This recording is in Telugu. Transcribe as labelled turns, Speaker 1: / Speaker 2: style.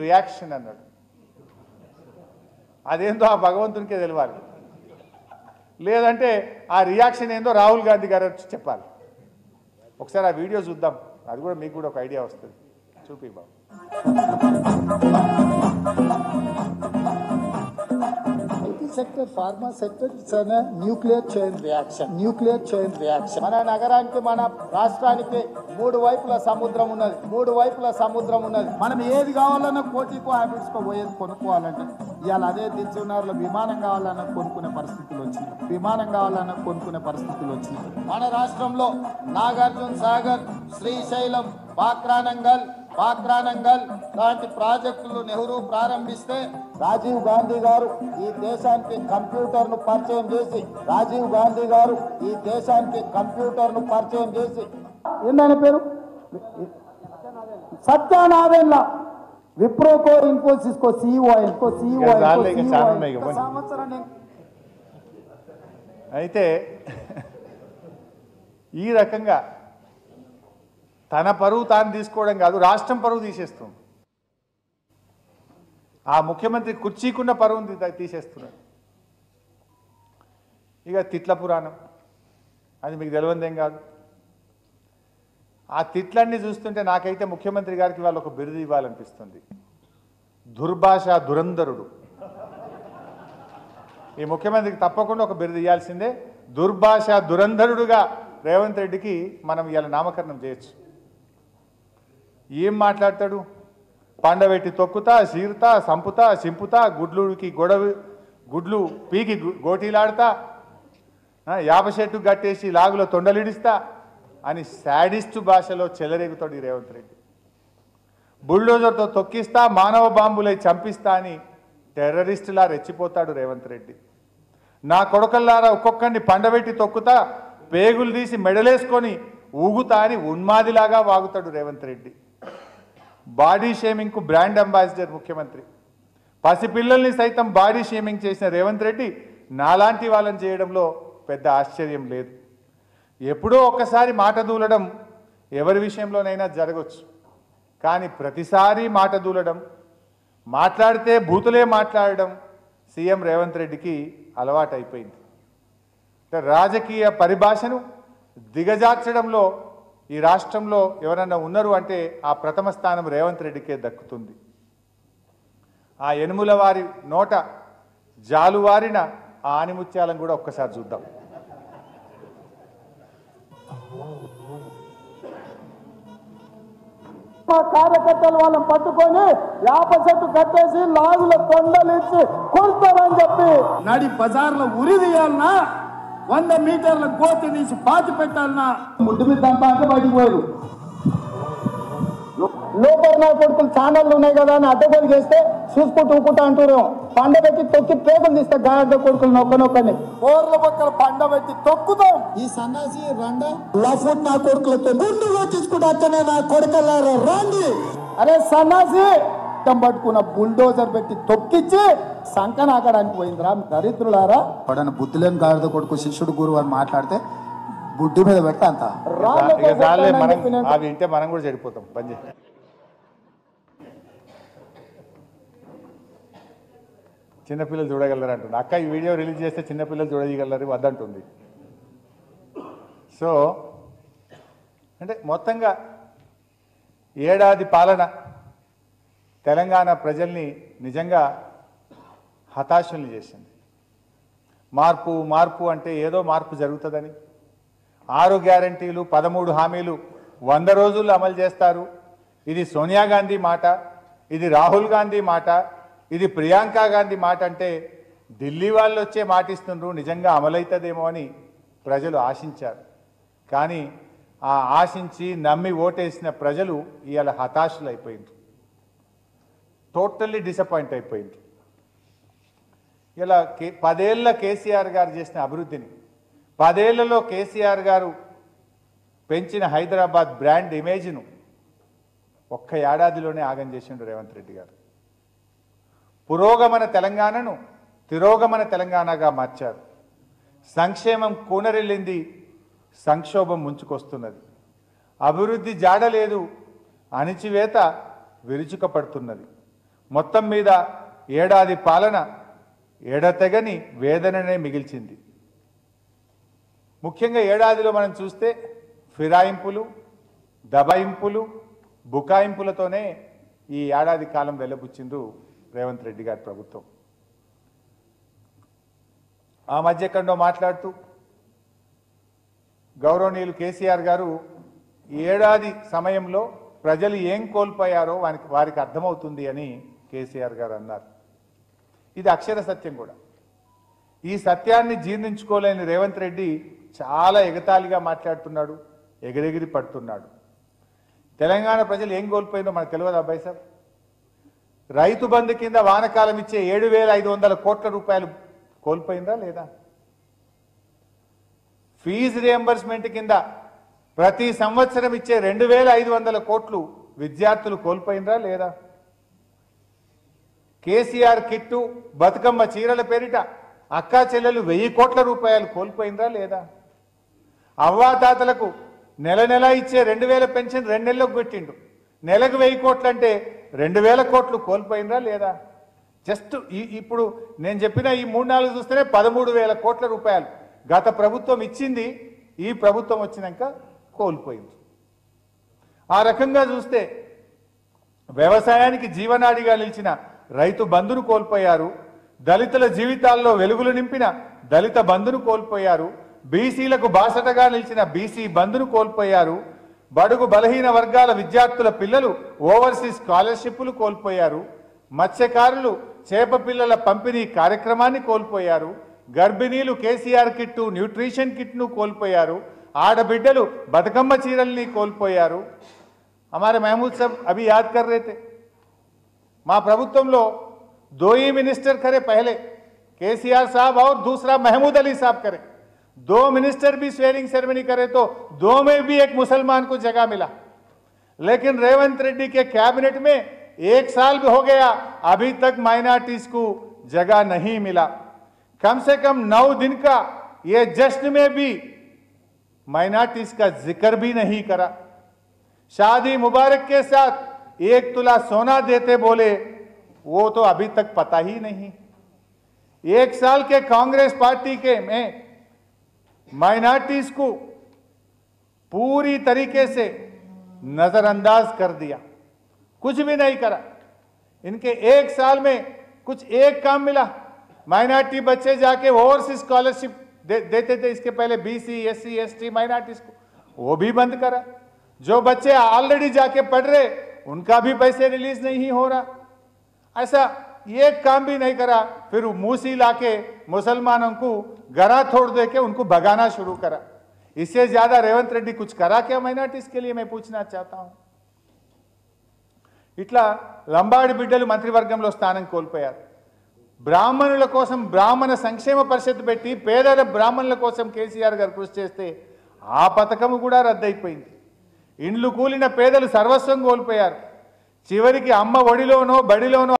Speaker 1: రియాక్షన్ అన్నాడు. అదేందో ఆ భగవంతునికే తెలియాలి. లేదంటే ఆ రియాక్షన్ ఏందో రాహుల్ గాంధీ గారు వచ్చి చెప్పాలి. ఒకసారి ఆ వీడియో చూద్దాం, అది కూడా మీకు కూడా ఒక ఐడియా వస్తుంది. చూపి బాబు.
Speaker 2: Sector pharma sector it's an nuclear chain reaction. మన నగరానికి మన రాష్ట్రానికి మూడు వైపుల సముద్రం ఉన్నది. మనం ఏది కావాలన్నా కోటికో హ్యాబిట్స్కో పోయేది కొనుక్కోవాలంటే ఇవాళ అదే దిల్సునార్లో విమానం కావాలన్నా కొనుక్కునే పరిస్థితులు వచ్చినాయి. మన రాష్ట్రంలో నాగార్జున సాగర్, శ్రీశైలం, బాక్రానంగల్ లాంటి ప్రాజెక్టులు నెహ్రూ ప్రారంభిస్తే రాజీవ్ గాంధీ గారు ఈ దేశానికి కంప్యూటర్ను పరిచయం చేసి ఏందనే పేరు సత్యనారాయణ విప్రోకో ఇన్ఫోసిస్కో సిఇఓ సంవత్సరం.
Speaker 1: అయితే ఈ రకంగా తన పరువు తాను తీసుకోవడం కాదు, రాష్ట్రం పరువు తీసేస్తుంది. ఆ ముఖ్యమంత్రి కుర్చీకున్న పరువుని తీసేస్తున్నాడు. ఇక తిట్ల పురాణం అది మీకు తెలియదేం కాదు. ఆ తిట్లన్నీ చూస్తుంటే నాకైతే ముఖ్యమంత్రి గారికి వాళ్ళు ఒక బిరుదు ఇవ్వాలనిపిస్తుంది. దుర్భాష దురంధరుడు. ఈ ముఖ్యమంత్రికి తప్పకుండా ఒక బిరుదు ఇవ్వాల్సిందే. దుర్భాష దురంధరుడుగా రేవంత్ రెడ్డికి మనం ఇవాళ నామకరణం చేయొచ్చు. ఏం మాట్లాడతాడు? పండబెట్టి తొక్కుతా, చీరుతా, సంపుతా, సింపుతా, గుడ్లు పీకి గోటీలాడతా, యాప చెట్టు కట్టేసి లాగులో తొండలిడిస్తా అని శాడిస్టు భాషలో చెలరేగుతాడు ఈ రేవంత్ రెడ్డి. బుల్డోజర్తో తొక్కిస్తా, మానవ బాంబులై చంపిస్తా అని టెర్రరిస్టులా రెచ్చిపోతాడు రేవంత్ రెడ్డి. నా కొడుకల్లారా ఒక్కొక్కరిని పండబెట్టి తొక్కుతా, పేగులు తీసి మెడలేసుకొని ఊగుతా అని ఉన్మాదిలాగా వాగుతాడు రేవంత్ రెడ్డి. బాడీ షేమింగ్కు బ్రాండ్ అంబాసిడర్ ముఖ్యమంత్రి. పసిపిల్లల్ని సైతం బాడీ షేమింగ్ చేసిన రేవంత్ రెడ్డి నాలాంటి వాళ్ళని చేయడంలో పెద్ద ఆశ్చర్యం లేదు. ఎప్పుడో ఒక్కసారి మాట దూలడం ఎవరి విషయంలోనైనా జరగవచ్చు, కానీ ప్రతిసారి మాట దూలడం, మాట్లాడితే బూతులే మాట్లాడడం సీఎం రేవంత్ రెడ్డికి అలవాటైపోయింది. రాజకీయ పరిభాషను దిగజార్చడంలో ఈ రాష్ట్రంలో ఎవరన్నా ఉన్నారు అంటే ఆ ప్రథమ స్థానం రేవంత్ రెడ్డికే దక్కుతుంది. ఆ యనుముల వారి నోట జాలువారిన ఆ ఆనిముత్యాలను కూడా ఒక్కసారి చూద్దాం.
Speaker 2: కార్యకర్తలు వాళ్ళని పట్టుకొని యాప చెట్టు కట్టేసి లాగుల తొండలిచ్చి కొడతారని చెప్పి నడి బజార్లో ఉరి తీయాలన్నా, 100 మీటర్ల గోతి తీసి పాతి పెట్టాలన్నా ముడ్డు మీద అంతా అంటే బయటికి పోయారు. లోపల నా కొడుకులు ఛానళ్ళు ఉన్నాయి కదా అని అడ్డగోలు చేస్తే చూసుకుంటూ అంటారు. పండబెట్టి తొక్కి పేదలు తీస్తే గాయర్ద కొడుకులు నొక్కనొక్కని కోర్ల పక్కన పండబెట్టి తొక్కుతాం. ఈ సన్నాసి రండ లఫుట్ నా కొడుకులతో గుండు కొట్టించుకుంటూ అట్టనే నా కొడుకల్లారా రండి. అరే సన్నాసి పట్టుకున్న బుల్డోజర్ పెట్టి తొక్కిచ్చి సంకనాకడానికి పోయిందిరా దరిద్రులారా. పడన బుద్ధి లేని గాడిద కొడుకు శిష్యుడు గురువు అని మాట్లాడితే బుడ్డి మీద పెడతా అంత
Speaker 1: అవి వింటే మనం కూడా చెడిపోతాం. పని చిన్నపిల్లలు చూడగలరు అంటుంది అక్క. ఈ వీడియో రిలీజ్ చేస్తే చిన్నపిల్లలు చూడగలరు వద్దంటుంది. సో అంటే మొత్తంగా ఏడాది పాలన తెలంగాణ ప్రజల్ని నిజంగా హతాశుల్ని చేసింది. మార్పు అంటే ఏదో మార్పు జరుగుతుందని, 6 గ్యారంటీలు 13 హామీలు 100 రోజుల్లో అమలు చేస్తారు. ఇది సోనియా గాంధీ మాట, ఇది రాహుల్ గాంధీ మాట, ఇది ప్రియాంక గాంధీ మాట అంటే ఢిల్లీ వాళ్ళు వచ్చే మాటిస్తుండ్రు, నిజంగా అమలవుతుందేమో అని ప్రజలు ఆశించారు. కానీ ఆ ఆశించి నమ్మి ఓటేసిన ప్రజలు ఇవాళ హతాశులు అయిపోయింది, టోటల్లీ డిసప్పాయింట్ అయిపోయింది. ఇలా 10 ఏళ్ళ కేసీఆర్ గారు చేసిన అభివృద్ధిని, 10 ఏళ్లలో కేసీఆర్ గారు పెంచిన హైదరాబాద్ బ్రాండ్ ఇమేజ్ను ఒక్క ఏడాదిలోనే ఆగం చేసిండు రేవంత్ రెడ్డి గారు. పురోగమన తెలంగాణను తిరోగమన తెలంగాణగా మార్చారు. సంక్షేమం కూనరెళ్ళింది, సంక్షోభం ముంచుకొస్తున్నది. అభివృద్ధి జాడలేదు, అణిచివేత విరుచుకపడుతున్నది. మొత్తం మీద ఏడాది పాలన ఎడతెగని వేదననే మిగిల్చింది. ముఖ్యంగా ఏడాదిలో మనం చూస్తే ఫిరాయింపులు, దబాయింపులు, బుకాయింపులతోనే ఈ ఏడాది కాలం వెల్లబుచ్చిండ్రు రేవంత్ రెడ్డి గారి ప్రభుత్వం. ఆ మధ్య ఎక్కడో మాట్లాడుతూ గౌరవనీయులు కేసీఆర్ గారు ఏడాది సమయంలో ప్రజలు ఏం కోల్పోయారో వారికి అర్థమవుతుంది అని కేసీఆర్ గారు అన్నారు. ఇది అక్షర సత్యం కూడా. ఈ సత్యాన్ని జీర్ణించుకోలేని రేవంత్ రెడ్డి చాలా ఎగతాళిగా మాట్లాడుతున్నాడు, ఎగిరెగిరి పడుతున్నాడు. తెలంగాణ ప్రజలు ఏం కోల్పోయిందో మనకు తెలియదు అబ్బాయి సార్. రైతు బంధు కింద వానకాలం ఇచ్చే 7,500 కోట్ల రూపాయలు కోల్పోయిందా లేదా? ఫీజు రియంబర్స్మెంట్ కింద ప్రతి సంవత్సరం ఇచ్చే 2,500 కోట్లు విద్యార్థులు కోల్పోయిందా లేదా? కేసీఆర్ కిట్టు, బతుకమ్మ చీరల పేరిట అక్కా చెల్లెలు 1000 కోట్ల రూపాయలు కోల్పోయిందా లేదా? అవ్వాతాతలకు నెల నెల ఇచ్చే 2,000 పెన్షన్ 2 నెలలకు పెట్టిండు. నెలకు 1000 కోట్లు అంటే 2,000 కోట్లు కోల్పోయిందా లేదా? జస్ట్ ఇప్పుడు నేను చెప్పిన ఈ 3-4 చూస్తేనే 13,000 కోట్ల రూపాయలు గత ప్రభుత్వం ఇచ్చింది, ఈ ప్రభుత్వం వచ్చినాక కోల్పోయింది. ఆ రకంగా చూస్తే వ్యవసాయానికి జీవనాడిగా నిలిచిన రైతు బంధును కోల్పోయారు. దళితుల జీవితాల్లో వెలుగులు నింపిన దళిత బంధును కోల్పోయారు. బీసీలకు బాసటగా నిలిచిన బీసీ బంధును కోల్పోయారు. బడుగు బలహీన వర్గాల విద్యార్థుల పిల్లలు ఓవర్సీస్ స్కాలర్షిప్లు కోల్పోయారు. మత్స్యకారులు చేప పిల్లల పంపిణీ కార్యక్రమాన్ని కోల్పోయారు. గర్భిణీలు కేసీఆర్ కిట్టు, న్యూట్రిషన్ కిట్ను కోల్పోయారు. ఆడబిడ్డలు బతుకమ్మ చీరల్ని కోల్పోయారు. हमारे महमूद साहब अभी याद कर रहे थे, माँ ప్రభుత్వంలో 2 ही मिनिस्टर करे, पहले केसीआर साहब और दूसरा महमूद अली साहब करे. 2 मिनिस्टर भी स्वेरिंग सेरेमनी करे तो 2 में भी एक मुसलमान को जगह मिला. लेकिन रेवंत रेड्डी के कैबिनेट में 1 साल भी हो गया, अभी तक माइनॉरिटीज को जगह नहीं मिला. कम से कम 9 दिन का ये जश्न में भी माइनॉरिटीज का जिक्र भी नहीं करा. शादी मुबारक के साथ 1 तुला सोना देते बोले, वो तो अभी तक पता ही नहीं. 1 साल के कांग्रेस पार्टी के में माइनॉरिटीज को पूरी तरीके से नजरअंदाज कर दिया, कुछ भी नहीं करा. इनके 1 साल में कुछ एक काम मिला. माइनॉरिटी बच्चे जाके ओवरसीज स्कॉलरशिप देते थे, इसके पहले बीसी, एससी, एसटी माइनॉरिटीज को, वो भी बंद करा. जो बच्चे ऑलरेडी जाके पढ़ रहे उनका भी पैसे रिलीज नहीं हो रहा. ऐसा एक काम भी नहीं करा. फिर मूसी लाके मुसलमानों को गरा तोड़ दे के उनको भगाना शुरू करा. इससे ज्यादा रेवंत रेड्डी कुछ करा क्या माइनॉरिटीज के लिए, मैं पूछना चाहता हूं. ఇట్లా లంబాడి బిడ్డలు మంత్రివర్గంలో స్థానం కోల్పోయారు. బ్రాహ్మణుల కోసం బ్రాహ్మణ సంక్షేమ పరిషత్ పెట్టి పేద బ్రాహ్మణుల కోసం కేసీఆర్ గారు కృషి చేస్తే ఆ పథకం కూడా రద్దయిపోయింది. ఇండ్లు కూలిన పేదలు సర్వస్వం కోల్పోయారు. చివరికి అమ్మ ఒడిలోనో బడిలోనో